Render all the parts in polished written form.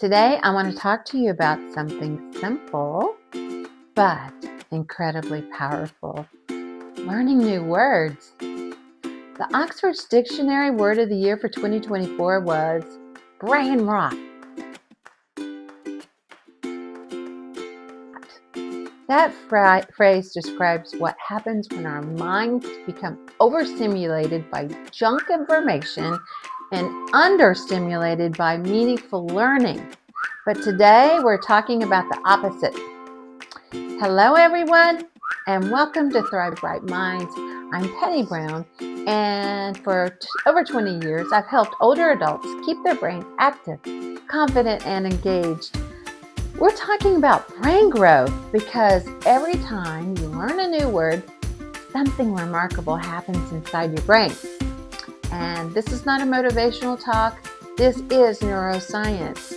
Today, I want to talk to you about something simple but incredibly powerful. Learning new words. The Oxford's Dictionary word of the year for 2024 was brain rot. That phrase describes what happens when our minds become overstimulated by junk information and understimulated by meaningful learning. But today we're talking about the opposite. Hello everyone, and welcome to Thrive Bright Minds. I'm Penny Brown, and for over 20 years I've helped older adults keep their brain active, confident, and engaged. We're talking about brain growth because every time you learn a new word, something remarkable happens inside your brain. And this is not a motivational talk, this is neuroscience.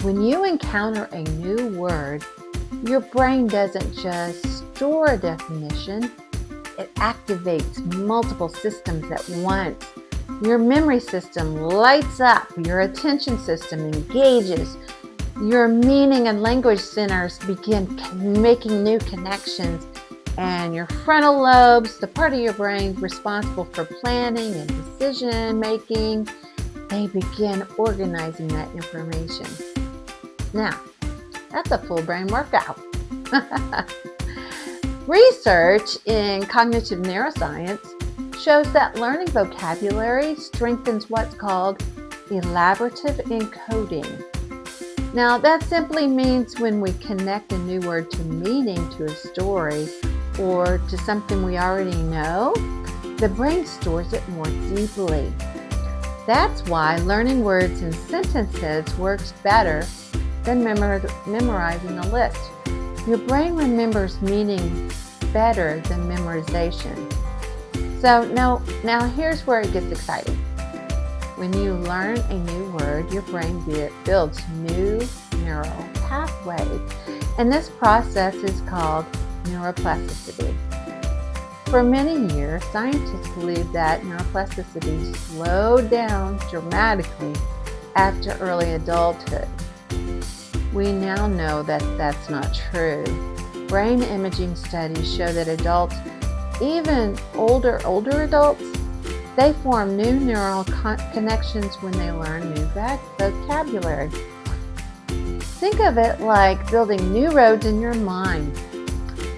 When you encounter a new word, your brain doesn't just store a definition, it activates multiple systems at once. Your memory system lights up, your attention system engages, your meaning and language centers begin making new connections, and your frontal lobes, the part of your brain responsible for planning and decision making, they begin organizing that information. Now, that's a full brain workout. Research in cognitive neuroscience shows that learning vocabulary strengthens what's called elaborative encoding. Now, that simply means when we connect a new word to meaning, to a story, or to something we already know, the brain stores it more deeply. That's why learning words and sentences works better than memorizing a list. Your brain remembers meaning better than memorization. So now here's where it gets exciting. When you learn a new word, your brain builds new neural pathways, and this process is called neuroplasticity. For many years, scientists believed that neuroplasticity slowed down dramatically after early adulthood. We now know that that's not true. Brain imaging studies show that adults, even older adults, they form new neural connections when they learn new vocabulary. Think of it like building new roads in your mind.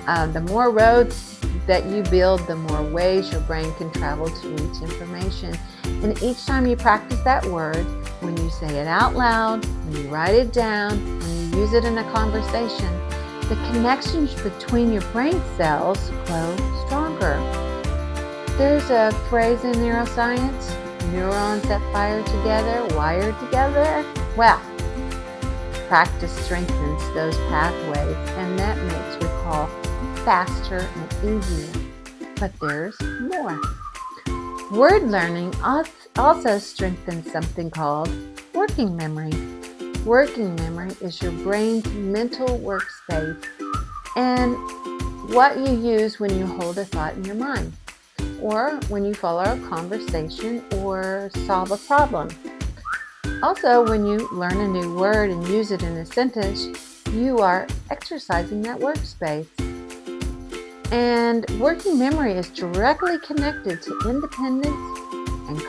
The more roads that you build, the more ways your brain can travel to reach information. And each time you practice that word, when you say it out loud, when you write it down, when you use it in a conversation, the connections between your brain cells grow stronger. There's a phrase in neuroscience, neurons that fire together, wire together. Well, practice strengthens those pathways, and that makes recall faster and easier. But there's more. Word learning also strengthens something called working memory. Working memory is your brain's mental workspace and what you use when you hold a thought in your mind, or when you follow a conversation or solve a problem. Also, when you learn a new word and use it in a sentence, you are exercising that workspace. And working memory is directly connected to independence and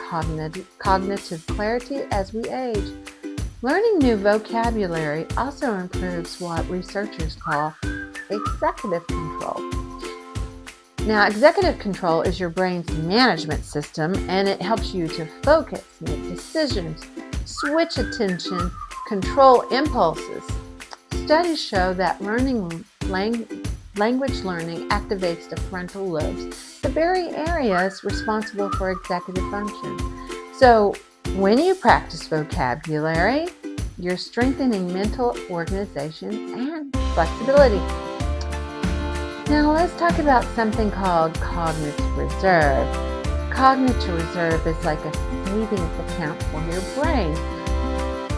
cognitive clarity as we age. Learning new vocabulary also improves what researchers call executive control. Now, executive control is your brain's management system, and it helps you to focus, make decisions, switch attention, control impulses. Studies show that language learning activates the frontal lobes, the very areas responsible for executive function. So, when you practice vocabulary, you're strengthening mental organization and flexibility. Now let's talk about something called cognitive reserve. Cognitive reserve is like a savings account for your brain.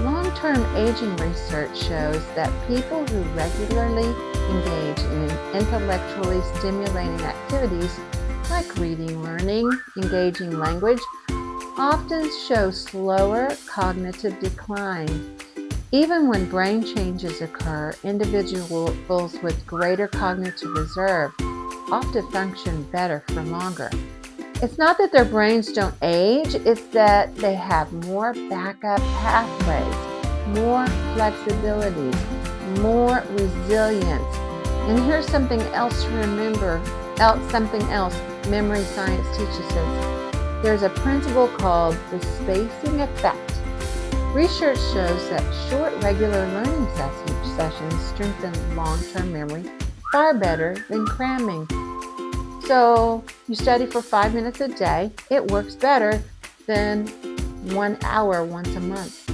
Long-term aging research shows that people who regularly engage in intellectually stimulating activities like reading, learning, engaging language often show slower cognitive decline. Even when brain changes occur, individuals with greater cognitive reserve often function better for longer. It's not that their brains don't age, it's that they have more backup pathways, more flexibility, more resilience. And here's something else to remember, something else memory science teaches us. There's a principle called the spacing effect. Research shows that short, regular learning sessions strengthen long-term memory far better than cramming. So you study for 5 minutes a day. It works better than 1 hour once a month.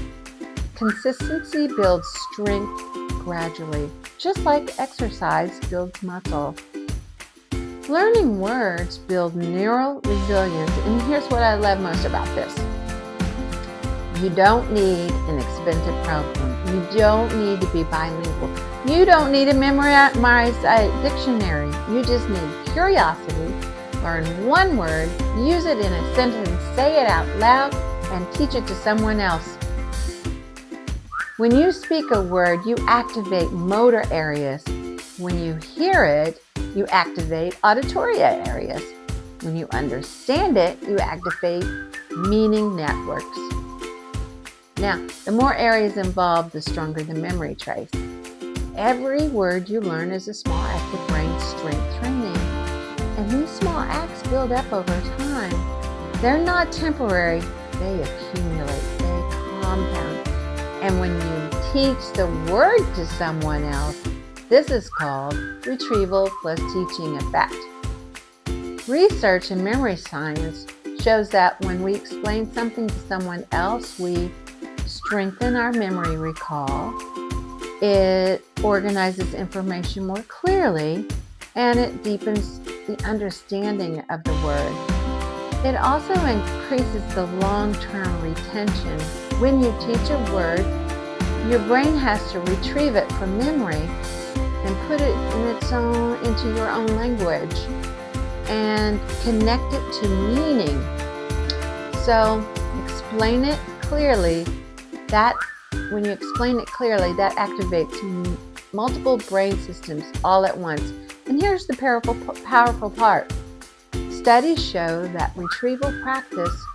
Consistency builds strength gradually, just like exercise builds muscle. Learning words build neural resilience, and here's what I love most about this. You don't need an expensive program. You don't need to be bilingual. You don't need to memorize a dictionary. You just need curiosity. Learn one word, use it in a sentence, say it out loud, and teach it to someone else. When you speak a word, you activate motor areas. When you hear it, you activate auditory areas. When you understand it, you activate meaning networks. Now, the more areas involved, the stronger the memory trace. Every word you learn is a small act of brain strength training. And these small acts build up over time. They're not temporary, they accumulate, they compound. And when you teach the word to someone else, this is called retrieval plus teaching effect. Research in memory science shows that when we explain something to someone else, we strengthen our memory recall, it organizes information more clearly, and it deepens the understanding of the word. It also increases the long-term retention. When you teach a word, your brain has to retrieve it from memory and put it into your own language and connect it to meaning. So explain it clearly. When you explain it clearly, that activates multiple brain systems all at once. And here's the powerful part. Studies show that retrieval practice,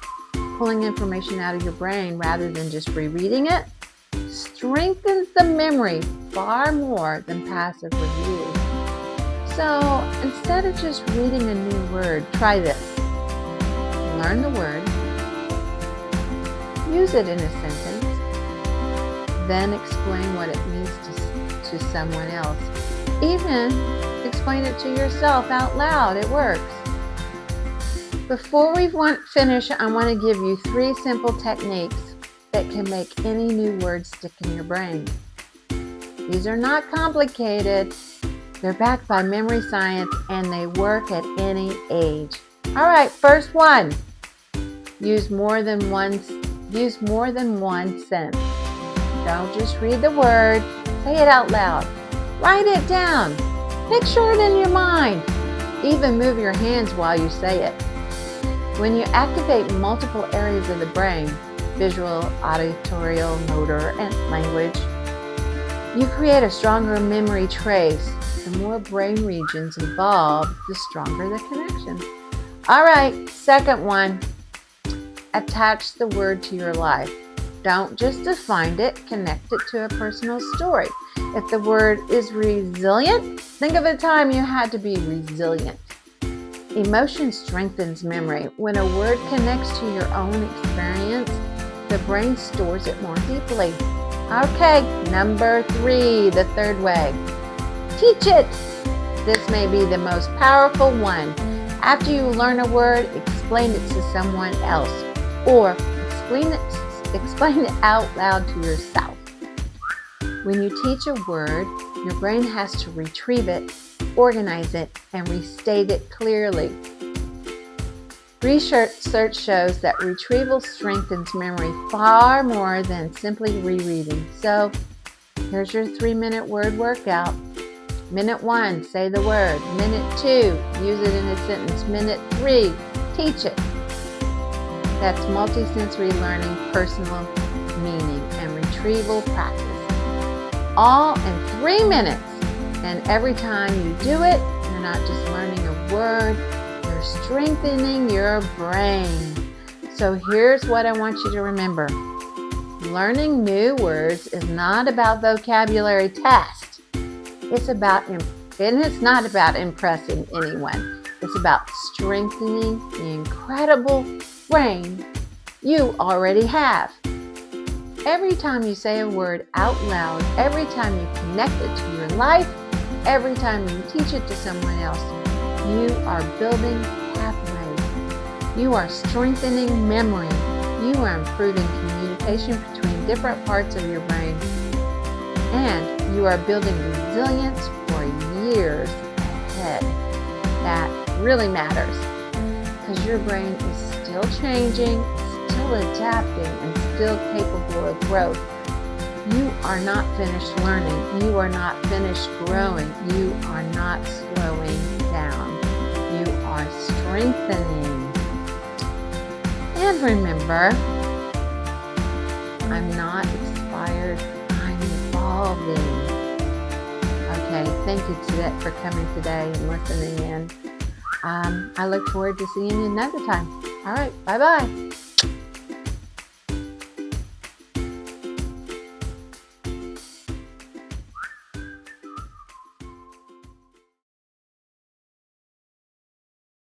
pulling information out of your brain rather than just rereading it, strengthens the memory far more than passive review. So instead of just reading a new word, try this. Learn the word, use it in a sentence, then explain what it means to someone else. Even explain it to yourself out loud. It works. Before we finish, I want to give you 3 simple techniques that can make any new word stick in your brain. These are not complicated. They're backed by memory science, and they work at any age. All right, first one. Use more than one sentence. Don't just read the word, say it out loud. Write it down. Picture it in your mind. Even move your hands while you say it. When you activate multiple areas of the brain, visual, auditory, motor, and language, you create a stronger memory trace. The more brain regions involved, the stronger the connection. All right, second one. Attach the word to your life. Don't just define it, connect it to a personal story. If the word is resilient, think of a time you had to be resilient. Emotion strengthens memory. When a word connects to your own experience, the brain stores it more deeply. Okay, number 3, the third way. Teach it. This may be the most powerful one. After you learn a word, explain it to someone else, or explain it out loud to yourself. When you teach a word, your brain has to retrieve it, organize it, and restate it clearly. Research shows that retrieval strengthens memory far more than simply rereading. So here's your 3-minute word workout. Minute 1, say the word. Minute 2, use it in a sentence. Minute 3, teach it. That's multisensory learning, personal meaning, and retrieval practice. all in 3 minutes. And every time you do it, you're not just learning a word, you're strengthening your brain. So here's what I want you to remember. Learning new words is not about vocabulary tests. It's not about impressing anyone. It's about strengthening the incredible brain you already have. Every time you say a word out loud, every time you connect it to your life, every time you teach it to someone else, you are building pathways. You are strengthening memory. You are improving communication between different parts of your brain. And you are building resilience for years ahead. That really matters because your brain is still changing, still adapting, and still capable of growth. You are not finished learning. You are not finished growing. You are not slowing down. You are strengthening. And remember, I'm not expired. I'm evolving. Okay, thank you for coming today and listening in. I look forward to seeing you another time. All right, bye-bye.